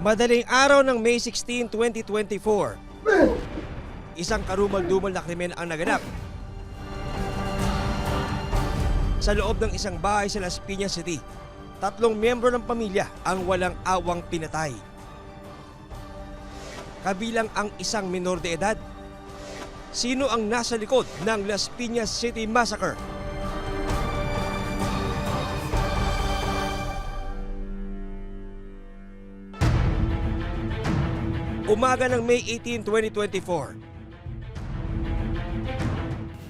Madaling araw ng May 16, 2024, isang karumal-dumal na krimen ang naganap sa loob ng isang bahay sa Las Piñas City. 3 miyembro ng pamilya ang walang awang pinatay. Kabilang ang isang minor de edad. Sino ang nasa likod ng Las Piñas City Massacre? Umaga ng May 18, 2024.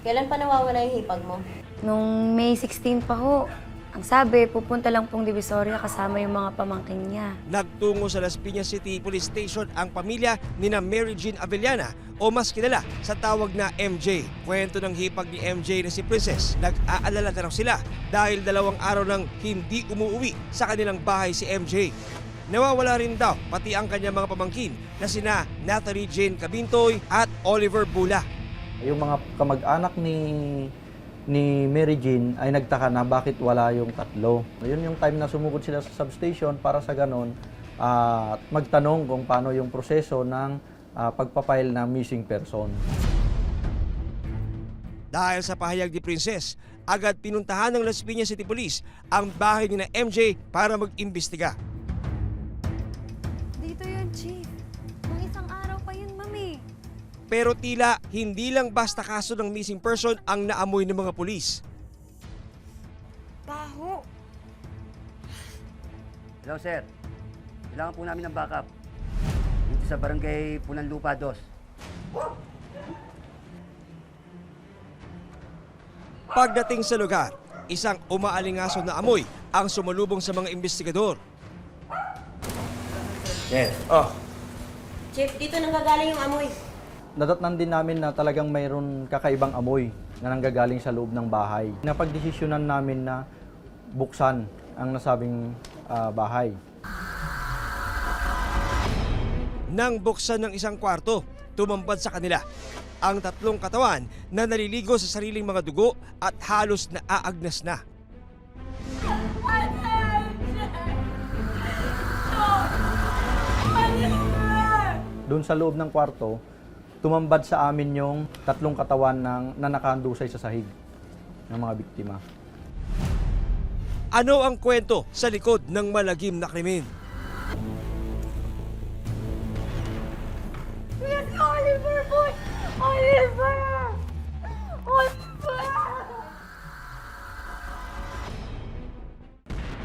Kailan pa nawawala yung hipag mo? Nung May 16 pa ho, ang sabi, pupunta lang pong Divisoria kasama yung mga pamangkin niya. Nagtungo sa Las Piñas City Police Station ang pamilya ni na Mary Jean Avellana o mas kilala sa tawag na MJ. Kwento ng hipag ni MJ na si Princess, nag-aalala na raw sila dahil 2 araw nang hindi umuwi sa kanilang bahay si MJ. Nawawala rin daw pati ang kanyang mga pamangkin na sina Natalie Jane Cabintoy at Oliver Bula. Yung mga kamag-anak ni Mary Jean ay nagtaka na bakit wala yung 3. Yun yung time na sumugod sila sa substation para sa ganon magtanong kung paano yung proseso ng pagpapile na missing person. Dahil sa pahayag ni Princess, agad pinuntahan ng Las Piñas City Police ang bahay ni na MJ para mag-imbestiga. Dito yun, Chief. Nung isang araw pa yun, Mami. Pero tila hindi lang basta kaso ng missing person ang naamoy ng mga pulis. Baho. Hello sir, kailangan po namin ng backup dito sa barangay Punan Lupa 2. Pagdating sa lugar, isang umaalingaso na amoy ang sumalubong sa mga investigador. Sir, Chief, dito nanggagaling yung amoy. Nadatnan din namin na talagang mayroon kakaibang amoy na nanggagaling sa loob ng bahay. Napagdesisyonan namin na buksan ang nasabing bahay. Nang buksan ng isang kwarto, tumambad sa kanila ang 3 katawan na naliligo sa sariling mga dugo at halos naaagnas na. Doon sa loob ng kwarto, tumambad sa amin yung 3 katawan na nakandusay sa sahig ng mga biktima. Ano ang kwento sa likod ng malagim na krimen? Yes, Oliver, boy! Oliver! Oliver!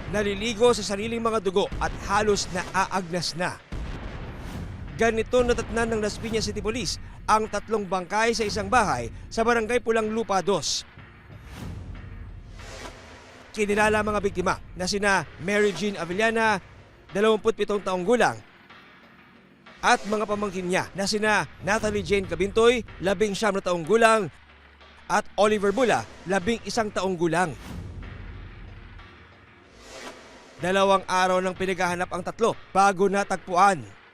Naliligo sa sariling mga dugo at halos naaagnas na. Ganito natatnan ng Las Piñas City Police ang 3 bangkay sa isang bahay sa barangay Pulang Lupa 2. Kinilala mga biktima na sina Mary Jean Avellana, 27 taong gulang, at mga pamangkin niya na sina Natalie Jane Cabintoy, 19 na taong gulang, at Oliver Bula, 11 taong gulang. 2 araw nang pinaghahanap ang 3 bago natagpuan.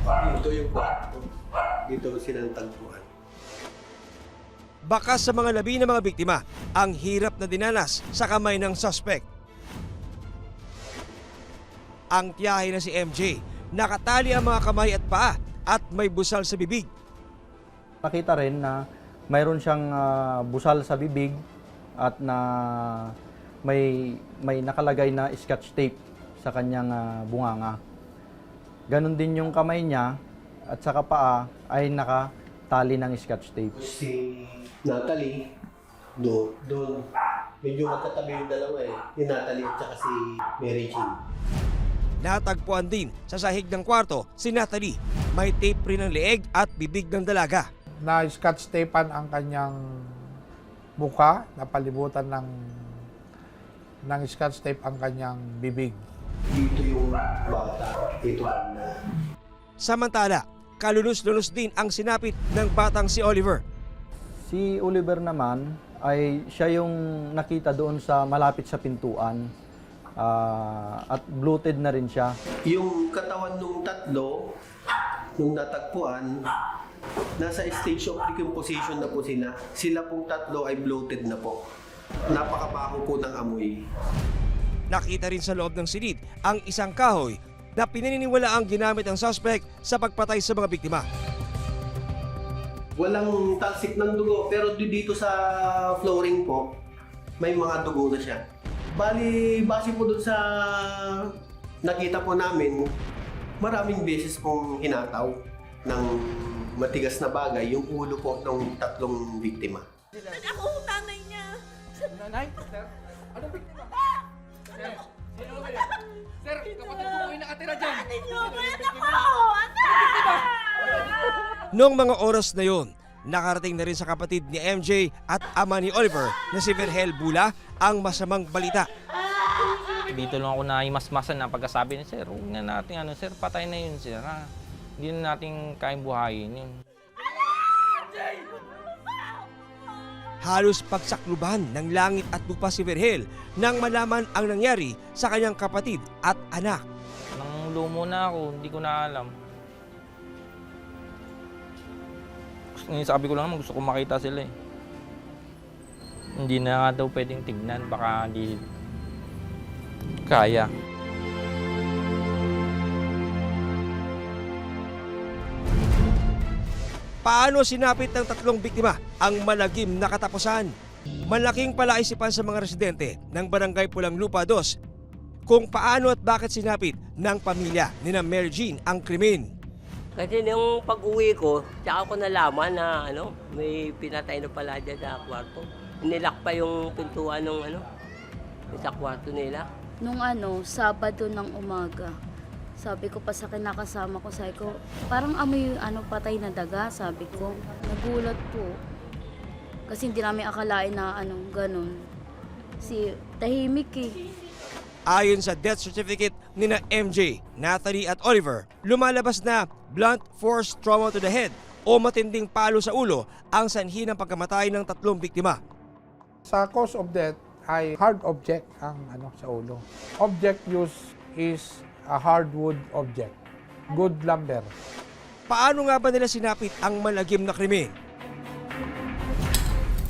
Ito yung kwarto. Dito sila tagpuan. Bakas sa mga labi ng mga biktima ang hirap na dinanas sa kamay ng suspect. Ang tiyahe na si MJ, nakatali ang mga kamay at paa at may busal sa bibig. Nakita rin na mayroon siyang busal sa bibig at na may nakalagay na scotch tape sa kanyang bunganga. Ganon din yung kamay niya at sa paa ay nakatali ng scotch tape. Si Natalie, doon. Medyo magkatabi yung dalawa eh. Yung Natalie at saka si Mary Jean. Natagpuan din sa sahig ng kwarto si Natalie. May tape rin ng leeg at bibig ng dalaga. Na scotch tapean ang kanyang mukha, napalibutan ng scotch tape ang kanyang bibig. Dito yung bata. Dito na. Samantala, kalulus-lulus din ang sinapit ng batang si Oliver. Si Oliver naman ay siya yung nakita doon sa malapit sa pintuan at bloated na rin siya. Yung katawan nung 3, nung natagpuan, nasa stage of decomposition na po sila. Sila pong 3 ay bloated na po. Napakabaho po ng amoy. Nakita rin sa loob ng silid ang isang kahoy na pinaniniwala ang ginamit ng suspect sa pagpatay sa mga biktima. Walang talsik ng dugo, pero dito sa flooring po, may mga dugo na siya. Bali, base po dun sa nakita po namin, maraming beses pong hinataw ng matigas na bagay yung ulo po ng 3 biktima. Ako, tanay niya. Nanay? Sir? Ano biktima? Sir? Sino ba yan? Sir, kapatid ko yung nakatira dyan. Ninyo, bayan ako! Anak! Noong mga oras na yon, nakarating na rin sa kapatid ni MJ at ama ni Oliver na si Virgel Bula ang masamang balita. Dito lang ako naimasmasan na pagkasabi ni sir, huwag na natin sir, patay na yun sir ha. Hindi na natin kayang buhayin yun. Halos pagsakluban ng langit at lupa si Virgel nang malaman ang nangyari sa kanyang kapatid at anak. Nang lumo na ako, hindi ko na alam. Sabi ko lang naman, gusto ko makita sila eh. Hindi na nga daw pwedeng tignan, baka hindi kaya. Paano sinapit ng 3 biktima ang malagim na katapusan? Malaking palaisipan sa mga residente ng Barangay Pulang Lupa 2 kung paano at bakit sinapit ng pamilya ni na Mary Jean ang krimen. Kasi nung pag-uwi ko, tsaka ko nalaman na may pinatay na pala dyan sa kwarto. Nilak pa yung pintuan ng sa kwarto nila. Nung Sabado ng umaga, sabi ko pa sa kinakasama ko, sabi ko, parang amoy patay na daga, sabi ko. Nagulat po. Kasi hindi namin akalain na ganun. Si tahimik eh. Ayon sa death certificate ni na MJ, Natalie at Oliver, lumalabas na blunt force trauma to the head o matinding palo sa ulo ang sanhi ng pagkamatay ng 3 biktima. Sa cause of death ay hard object ang sa ulo. Object used is a hardwood object. Good lumber. Paano nga ba nila sinapit ang malagim na krimen?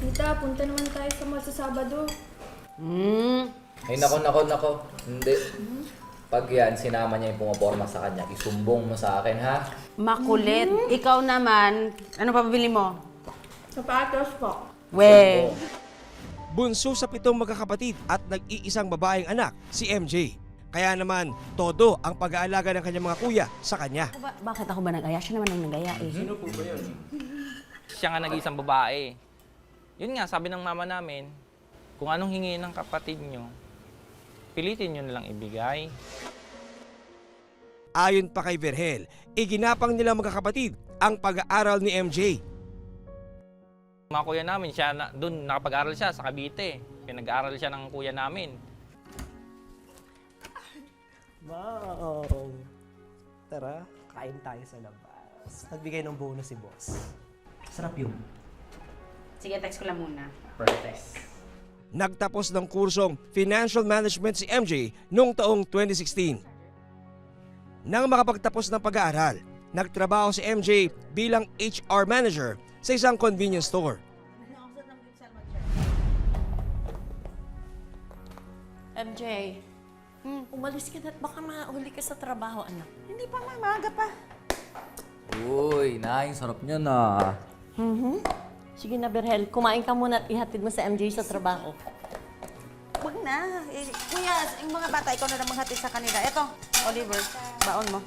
Tita, punta naman tayo sa mall sa Sabado. Ay nako. Hindi. Pag yan, sinama niya yung pumaporma sa kanya, isumbong mo sa akin, ha? Makulit. Ikaw naman, ano pa bibili mo? Sapatos po. We. Bunso sa 7 magkakapatid at nag-iisang babaeng anak, si MJ. Kaya naman, todo ang pag-aalaga ng kanyang mga kuya sa kanya. Bakit ako ba nag-aya? Siya naman ang nag-aya eh. Sino po ba yun? Siya nga nag-iisang babae. Yun nga, sabi ng mama namin, kung anong hingi ng kapatid nyo, pilitin nyo nalang ibigay. Ayon pa kay Virgel, iginapang nila magkakapatid ang pag-aaral ni MJ. Mga kuya namin, doon nakapag-aral siya sa Cavite. Pinag-aaral siya ng kuya namin. Wow! Tara, kain tayo sa labas. Nagbigay ng bonus si boss. Sarap yun. Sige, text ko lang muna. Perfect. Nagtapos ng kursong Financial Management si MJ noong taong 2016. Nang makapagtapos ng pag-aaral, nagtrabaho si MJ bilang HR manager sa isang convenience store. MJ, umalis ka na at baka mahuli ka sa trabaho, anak. Hindi pa, maaga pa. Uy, Nay, sarap niya na. Sige na, Virgel, kumain ka muna at ihatid mo sa MJ sa trabaho. Wag na. Kuya, yung mga bata, ikaw na lang maghatid sa kanila. Eto, Oliver, baon mo.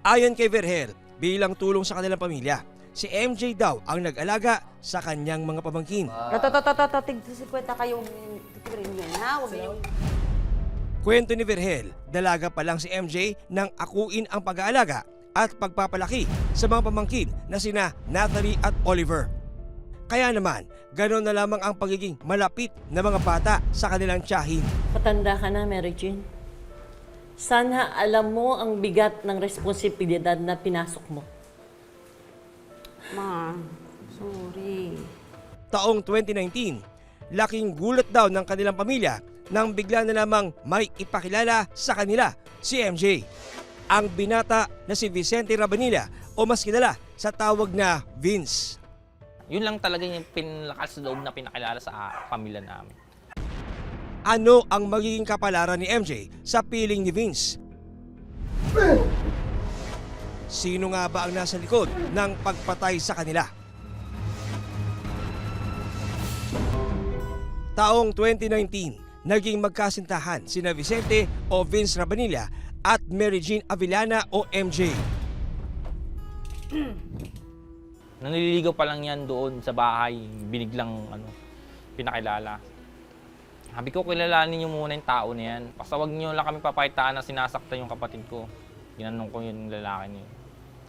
Ayon kay Virgel, bilang tulong sa kanilang pamilya, si MJ daw ang nag-alaga sa kanyang mga pamangkin. Tig-50 kayong titirin yan, ha? Huwag niyo. Kwento ni Virgel, dalaga pa lang si MJ nang akuin ang pag-aalaga at pagpapalaki sa mga pamangkin na sina Natalie at Oliver. Kaya naman, ganoon na lamang ang pagiging malapit na mga bata sa kanilang tiyahin. Patanda ka na, Mary Jean. Sana alam mo ang bigat ng responsibilidad na pinasok mo. Ma, sorry. Taong 2019, laking gulat daw ng kanilang pamilya nang bigla na lamang may ipakilala sa kanila si MJ. Ang binata na si Vicente Rabanilla o mas kilala sa tawag na Vince. Yun lang talaga yung pinlakas loob na pinakilala sa pamilya namin. Ano ang magiging kapalaran ni MJ sa piling ni Vince? Sino nga ba ang nasa likod ng pagpatay sa kanila? Taong 2019, naging magkasintahan sina Vicente o Vince Rabanilla at Mary Jean Avellana o MJ. Nanliligaw pa lang yan doon sa bahay, biniglang pinakilala. Sabi ko, kilalanin niyo muna yung tao na yan. Basta wag niyo lang kami papakitaan na sinasaktan yung kapatid ko. Ginanong ko yung lalaki niyo.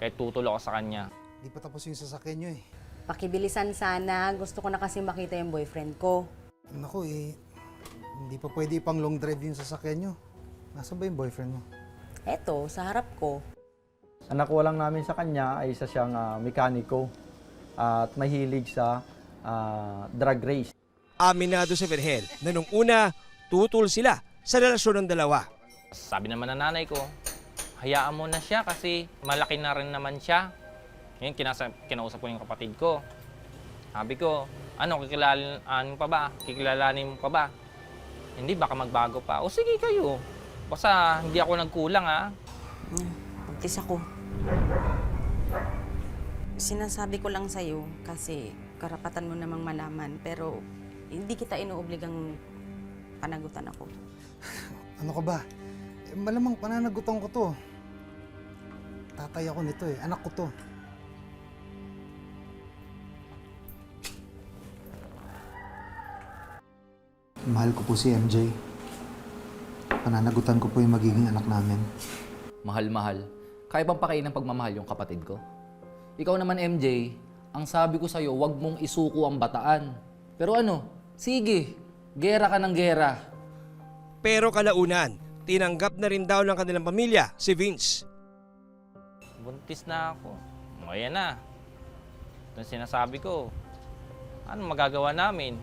Kahit tutol ako sa kanya. Di pa tapos yung sasakyan nyo eh. Pakibilisan sana. Gusto ko na kasi makita yung boyfriend ko. Naku hindi pa pwede pang long drive yung sasakyan nyo. Nasaan ba yung boyfriend mo? Eto, sa harap ko. Ang nakuha lang namin sa kanya ay isa siyang mekaniko at mahilig sa drag race. Aminado si Virgel na nung una, tutol sila sa relasyon ng dalawa. Sabi naman ng nanay ko, hayaan mo na siya kasi malaki na rin naman siya. Ngayon, kinausap ko yung kapatid ko. Sabi ko, kikilalanin pa ba? Kikilalanin mo pa ba? Hindi, baka magbago pa. O sige kayo. Basta hindi ako nagkulang ha. Pagtis ako. Sinasabi ko lang sa'yo kasi karapatan mo namang malaman pero hindi kita inuobligang panagutan ako. Ano ka ba? Malamang pananagutan ko to. Tatay ako nito eh. Anak ko to. Mahal ko po si MJ. Pananagutan ko po yung magiging anak namin. Mahal-mahal. Kaya bang pakain ng pagmamahal yung kapatid ko? Ikaw naman, MJ, ang sabi ko sa'yo, huwag mong isuko ang bataan. Pero sige, gera ka ng gera. Pero kalaunan, tinanggap na rin daw ng kanilang pamilya si Vince. Buntis na ako. Ayan na. Ito sinasabi ko. Ano magagawa namin?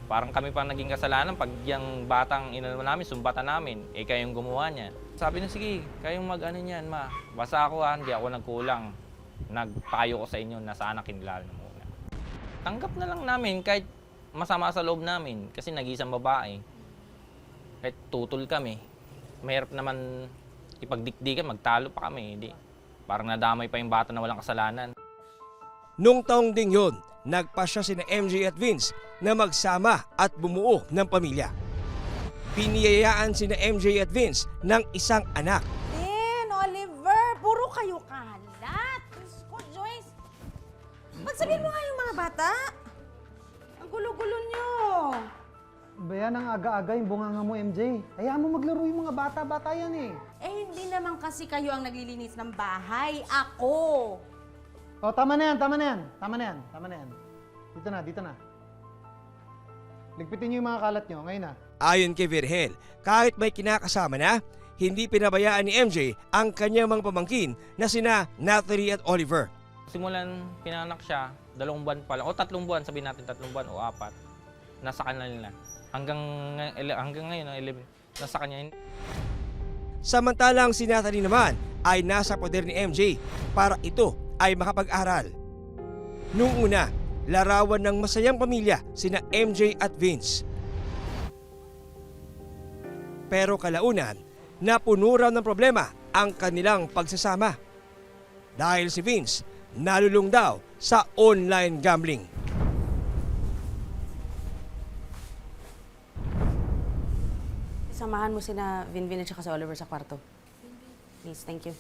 Parang kami pa naging kasalanan pag yung batang inano namin, sumbatan namin. Kayong gumawa niya. Sabi na, sige, kayong mag-ano niyan, ma. Basta ako hindi ako nagkulang. Nagpayo ko sa inyo na sana kinilala na muna. Tanggap na lang namin kahit masama sa loob namin kasi nag-iisang babae. Kahit tutol kami. Mahirap naman ipagdikdikan, magtalo pa kami. Hindi. Parang nadamay pa yung bata na walang kasalanan. Nung taong ding yun, nagpasya sina MJ at Vince na magsama at bumuo ng pamilya. Piniyayaan sina MJ at Vince ng isang anak. Oliver, puro kayo kalat. Diyos ko, Joyce. Magsabihin mo nga yung mga bata. Ang gulo-gulo nyo. Bayan ang aga-aga yung bunganga mo, MJ. Hayaan mo maglaro yung mga bata-bata yan eh. Hindi naman kasi kayo ang naglilinis ng bahay. Ako. Oh, tama na yan. Dito na. Ligpitin niyo yung mga kalat nyo, ngayon na. Ayon kay Virgel, kahit may kinakasama na, hindi pinabayaan ni MJ ang kanyang mga pamangkin na sina Natalie at Oliver. Simulan pinanak siya, 2 buwan pa lang, o 3 buwan, sabihin natin 3 buwan o 4. Nasa kanila na. Hanggang ngayon, 11, nasa kanya. Samantalang si Natalie naman ay nasa poder ni MJ para ito ay makapag-aral. Nung una, larawan ng masayang pamilya sina MJ at Vince. Pero kalaunan, napuno raw ng problema ang kanilang pagsasama. Dahil si Vince nalulung daw sa online gambling. Samahan mo sina Vinvin at saka si Oliver sa kwarto. Please, thank you.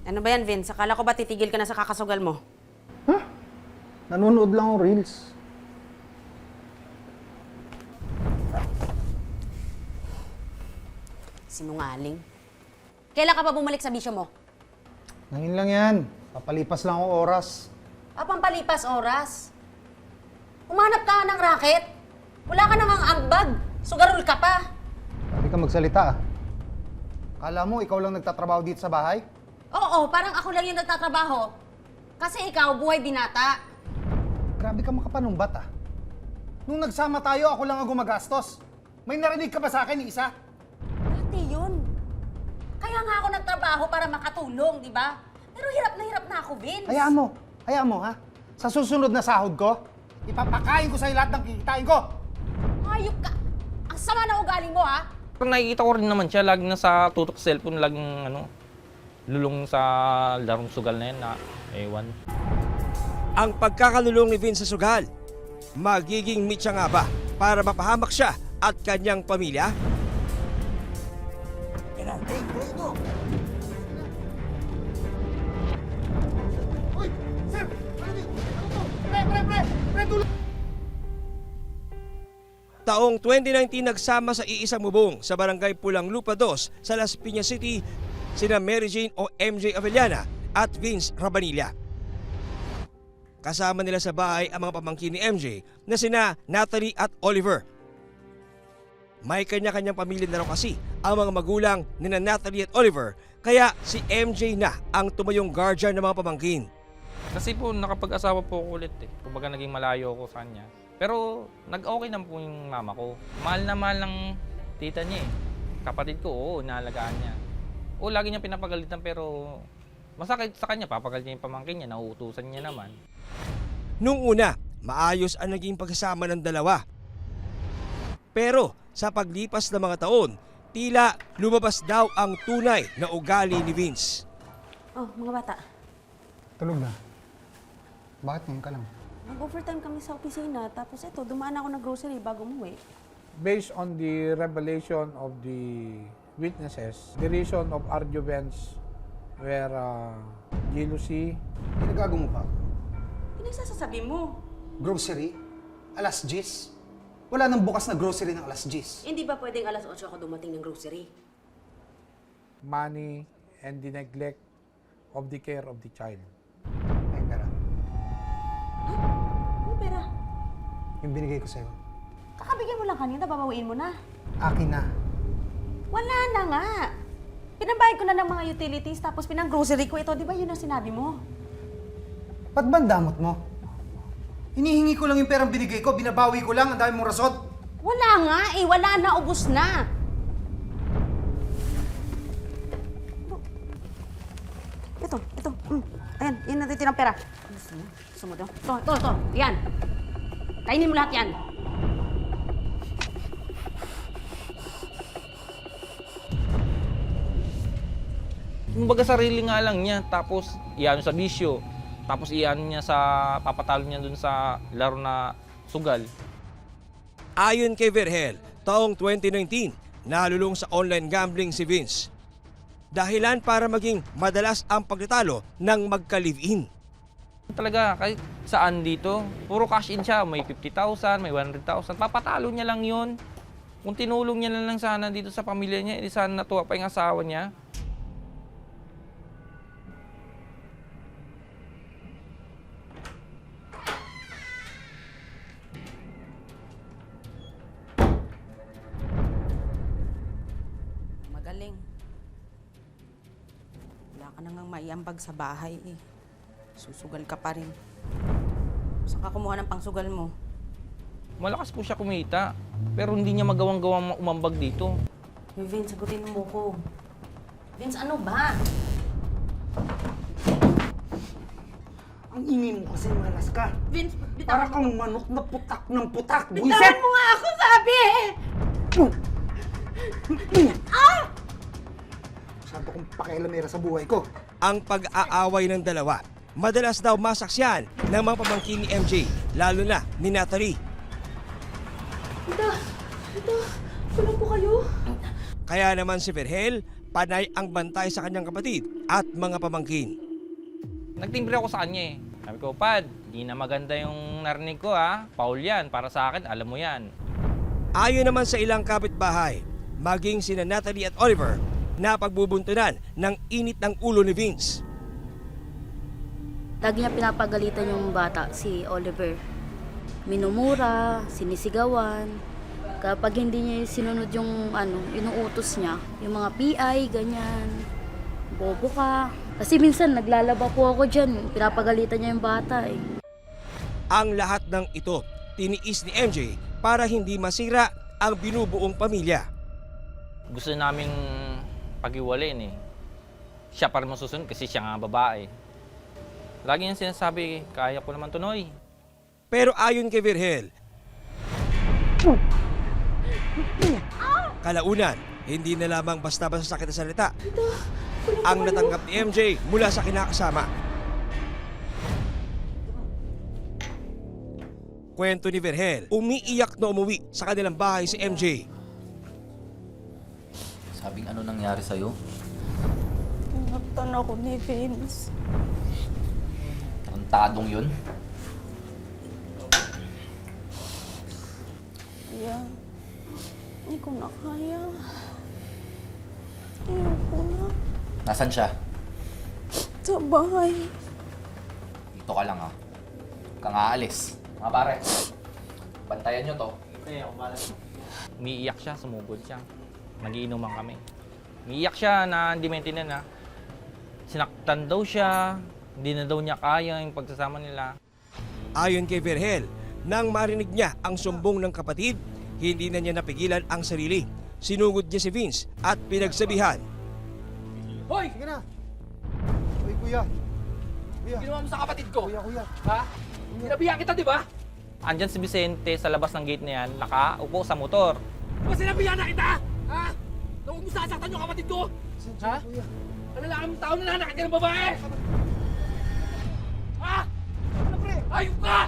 Ano ba yan, Vince? Akala ko ba titigil ka na sa kakasugal mo? Nanonood lang ang reels. Sinungaling. Kailan ka pa bumalik sa bisyo mo? Nangin lang yan. Papalipas lang ang oras. Pampalipas oras. Umanap ka ng racket. Wala ka nang ambag. Sugarol ka pa. Sabi ka magsalita ah. Kala mo ikaw lang nagtatrabaho dito sa bahay? Oo, parang ako lang yung nagtatrabaho. Kasi ikaw, buhay binata. Grabe ka makapanumbat ah. Nung nagsama tayo, ako lang ang gumagastos. May narinig ka ba sa akin, isa? Dati yun. Kaya nga ako nagtrabaho para makatulong, di ba? Pero hirap na ako, Vince. Hayaan mo ha. Sa susunod na sahod ko, ipapakain ko sa'yo lahat ng kikitain ko. Ayok ka! Ang sama na ugaling mo, ha? Pero nakikita ko rin naman siya, lagi na sa tutok cellphone, laging lulong sa larong sugal na yan na ewan. Ang pagkakalulong ni Vince sa sugal, magiging mitya nga ba para mapahamak siya at kanyang pamilya? Uy! Sir! Pre, tulong! Taong 2019 nagsama sa iisang bubong sa barangay Pulang Lupa 2 sa Las Piñas City sina Mary Jane o MJ Avellana at Vince Rabanilla. Kasama nila sa bahay ang mga pamangkin ni MJ na sina Natalie at Oliver. May kanya-kanyang pamilya na raw kasi ang mga magulang ni Natalie at Oliver, kaya si MJ na ang tumayong guardian ng mga pamangkin. Kasi po, nakapag-asawa po ako ulit eh. Kumbaga naging malayo ako sa kanya. Pero nag-okay naman po yung mama ko. Mahal na mahal ng tita niya eh. Kapatid ko, oo, inaalagaan niya. Oo, lagi niya pinapagalitan pero masakit sa kanya, papagalit niya yung pamangkin niya, nauutusan niya naman. Nung una, maayos ang naging pagsasama ng dalawa. Pero sa paglipas ng mga taon, tila lumabas daw ang tunay na ugali ni Vince. Oh, mga bata. Tulog na. Bakit ngayon ka lang? Mag-overtime kami sa opisina, tapos ito, dumaan ako ng grocery bago umuwi. Based on the revelation of the witnesses, the reason of arguments were jealousy. Pinagago mo pa? Pinagsasasabi mo. Grocery? Alas 10? Wala nang bukas na grocery ng alas 10. Hindi ba pwedeng alas 8 ako dumating ng grocery? Money and the neglect of the care of the child. Ay, pera. Ano pera? Yung binigay ko sa'yo. Kakabigyan mo lang kanina, babawiin mo na. Akin na. Wala na nga. Pinambayad ko na ng mga utilities, tapos pinang-grocery ko ito. Di ba yun ang sinabi mo? Ba't ba ang damot mo? Hinihingi ko lang yung perang binigay ko, binabawi ko lang, ang dami mong rason. Wala nga eh. Wala na. Ubus na. Ito. Ayan, yun natitirang pera. Gusto mo to? Ito. Yan. Kainin mo lahat yan. Kumbaga sarili nga lang niya, tapos iyan sa bisyo, tapos iyan niya sa papatalo niya dun sa laro na sugal. Ayon kay Verhel, taong 2019, nalulong sa online gambling si Vince. Dahilan para maging madalas ang pagtatalo ng magka-live-in. Talaga, kahit saan dito, puro cash in siya. May 50,000, may 100,000. Papatalo niya lang yun. Kung tinulong niya lang sana dito sa pamilya niya, edi sana natuwa pa yung asawa niya. Magaling. Wala ka na ngang maiambag sa bahay eh. Susugal ka pa rin. Saan ka kumuha ng pangsugal mo? Malakas po siya kumita, pero hindi niya magawang-gawang umambag dito. Hey, Vince, sagutin mo ko. Vince, ano ba? Ang ingay mo kasi malas ka. Vince, Para kang manok na putak ng putak, buwisit! bitawan mo nga ako, sabi! Masyado kong pakialamera sa buhay ko. Ang pag-aaway ng dalawa, madalas daw masaksiyan ng mga pamangkin ni MJ, lalo na ni Natalie. Ito, tulong po kayo. Kaya naman si Verhel, panay ang bantay sa kanyang kapatid at mga pamangkin. Nagtimbre ako sa kanya eh. Sabi ko, Pad, di na maganda yung narinig ko ha. Paul yan, para sa akin, alam mo yan. Ayon naman sa ilang kapitbahay, maging sina Natalie at Oliver, na pagbubuntunan ng init ng ulo ni Vince. Lagi niya pinapagalitan yung bata, si Oliver. Minumura, sinisigawan. Kapag hindi niya sinunod yung inuutos niya, yung mga PI, ganyan. Bobo ka. Kasi minsan naglalaba po ako dyan, pinapagalitan niya yung bata eh. Ang lahat ng ito, tiniis ni MJ para hindi masira ang binubuong pamilya. Gusto naming pag-iwalayin eh. Siya pa rin masusunod kasi siya nga babae. Lagi niyang sinasabi, kaya ko naman to, Noy. Pero ayon kay Virgel, kalaunan, hindi na lamang basta-basta sakit na salita ang natanggap ni MJ mula sa kinakasama. Kwento ni Virgel, umiiyak na umuwi sa kanilang bahay si MJ. Sabing ano nangyari sa'yo? Pinaktan ako ni Vince. Tarantadong yun? Kaya, hindi ko na kaya. Ayoko na. Nasaan siya? Sa bahay. Dito ka lang, ha? Huwag kang aalis. Mga pare, bantayan nyo to. Umiiyak siya, sumugod siya. Nagiinuman kami. Umiiyak siya na hindi maintindihan na sinaktan daw siya, hindi na daw niya kaya yung pagsasama nila. Ayon kay Virgel, nang marinig niya ang sumbong ng kapatid, hindi na niya napigilan ang sarili. Sinugod niya si Vince at pinagsabihan. Hoy! Sige na! Hoy, kuya! Kuya! Ginawa mo sa kapatid ko? Kuya! Ha? Sinabihan kita, di ba? Andyan si Vicente sa labas ng gate na yan, nakaupo sa motor. Diba sinabihan na kita? Ha? Na huwag mo sasaktan yung kapatid ko? Ha? Ang lalaki mong tao na nanakit ka ng babae! Ha? Ano, pre? Ayop ka!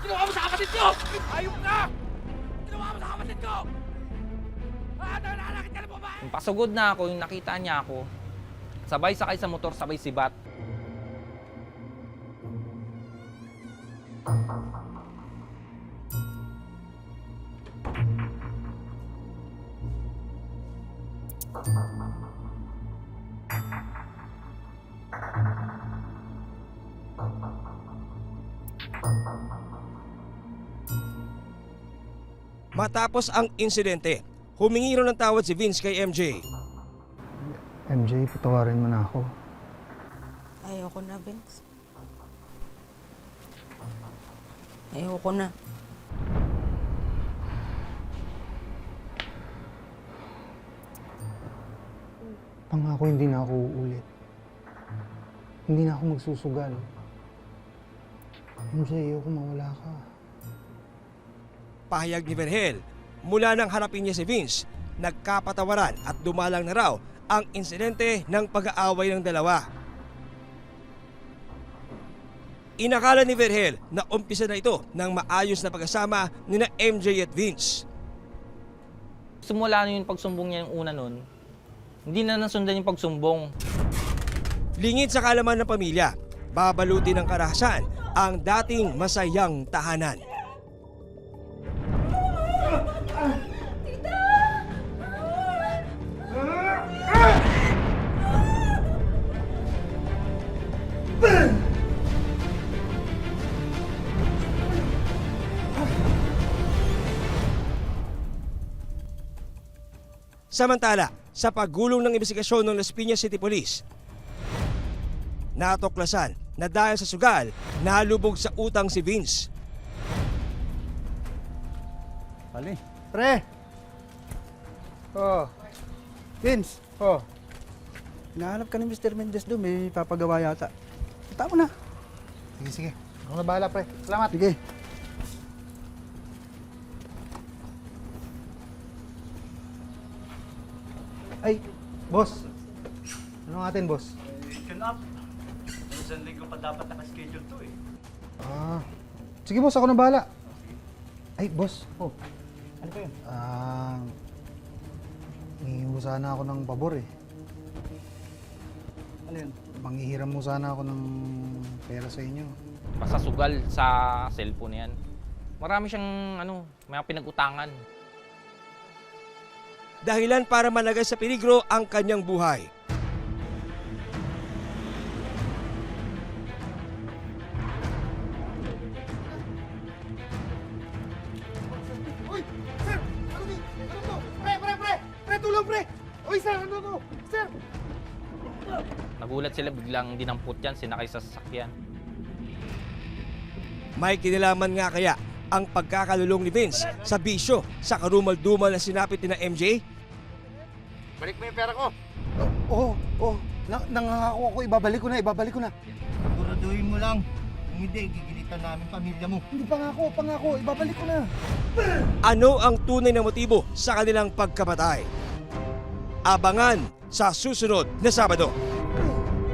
Ginawa mo sa kapatid ko! Ayop ka! Ginawa mo sa kapatid ko! Ha? Nanakit ka ng babae! Yung pasugod na ako, yung nakita niya ako, sabay sakay sa motor, sabay sibat. Matapos ang insidente, humingi raw ng tawad si Vince kay MJ. MJ, patawarin mo na ako. Ayoko na, Vince. Ayoko na. Pangako hindi na ako uulit. Hindi na ako magsusugal. MJ, ayoko mawala ka. Pahayag ni Virgel, mula nang harapin niya si Vince, nagkapatawaran at dumalang na raw ang insidente ng pag-aaway ng dalawa. Inakala ni Virgel na umpisa na ito ng maayos na pagkasama ni na MJ at Vince. Simula na yung pagsumbong niya yung una nun, hindi na nasundan yung pagsumbong. Lingid sa kalaman ng pamilya, babalutin ng karahasan ang dating masayang tahanan. Samantala, sa paggulong ng investigasyon ng Las Piñas City Police, natuklasan na dahil sa sugal, nalubog sa utang si Vince. Pali. Pre! Oh. Vince! Oh. Hinahanap ka ni Mr. Mendez doon. May papagawa yata. Punta mo na. Sige, sige. Ako na bahala, pre. Salamat. Sige. Ay, boss. Ano ang atin, boss? Yun up. Isang linggo pa dapat nakaschedule to eh. Ah. Sige, boss. Ako na bahala. Ay, boss. Oh. Ano pa yun? Hingi mo sana ako ng pabor eh. Ano yun? Manghihiram mo sana ako ng pera sa inyo. Basta sugal sa cellphone yan. Marami siyang may pinag-utangan. Dahilan para malagay sa peligro ang kanyang buhay. Uy! Sir! Ano ni? Ano to? Pre! Pre! Tulong, pre! Uy, sir! Ano to? Sir! Nagulat sila, biglang dinampot yan, sinakay sa sasakyan. May kinalaman nga kaya ang pagkakalulong ni Vince sa bisyo sa karumal-dumal na sinapit ni na MJ? Balik mo yung pera ko! Oo, Nangangako ako, ibabalik ko na. Siguraduhin mo lang. Kung hindi, gigilitan namin pamilya mo. Hindi, pangako, ibabalik ko na. Ano ang tunay na motibo sa kanilang pagkamatay? Abangan sa susunod na Sabado.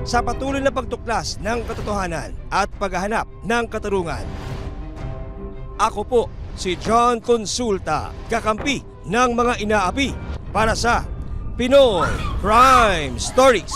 Sa patuloy na pagtuklas ng katotohanan at paghahanap ng katarungan. Ako po si John Consulta, kakampi ng mga inaapi para sa Pinoy Crime Stories.